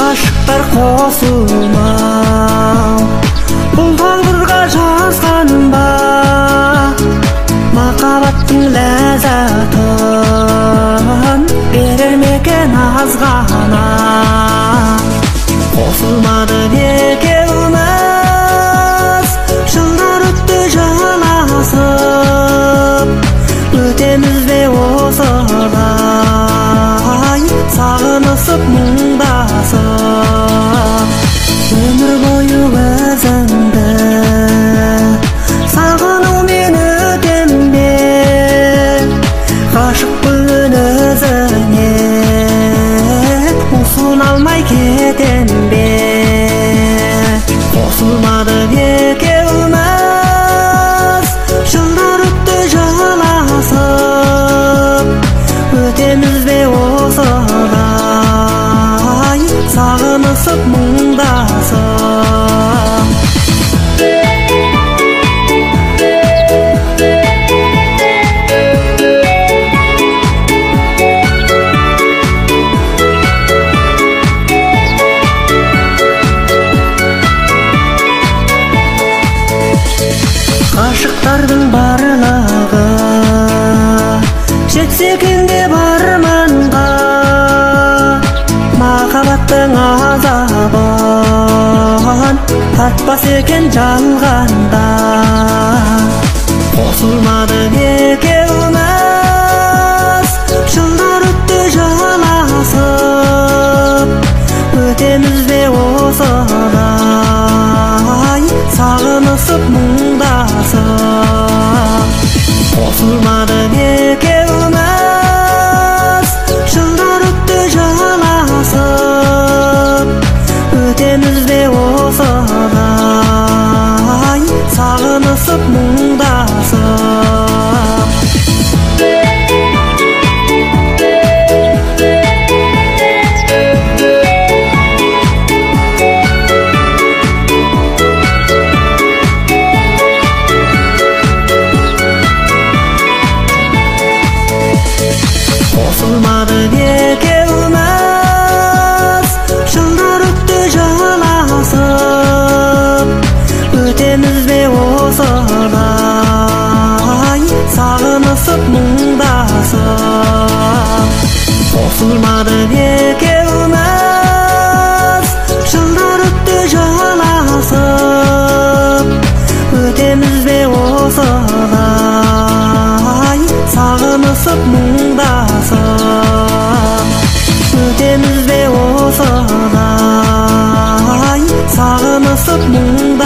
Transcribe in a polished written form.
Aşıqlar қосылмау бұл тағдырға жазған ба махаббаттың ләззатын берер ме екен аз ғана қосылмады екеуміз жылдар өтті жалғасып өтеміз бе осылай сағынысып мұңдасып өмір бойы өзіңді сағынумен өтем бе ғашықпын өзіңе осыны алмай кетем бе қосылмады екеуміз жылдар өтті жалғасып өтеміз бе осылай сағынысып мұңдасып ғашықтардың барлығы жетсе екен деп арманға махаббаттың азабын тартпас екен жалғанда қосылмады екеуміз жылдар өтті жалғасып өтеміз бе осылай сағынысып мұңдасып қосылмады екеуміз жылдар өтті жалғасып өтеміз бе осылай сағынысып мұңдасып қосылмады екеуміз жылдар өтті жалғасып өтеміз бе осылай сағынысып мұңдасып қосылмады екеуміз жылдар өтті жалғасып өтеміз бе осылай сағынысып мұңдасып өтеміз бе осылай сағынысып мұңдасып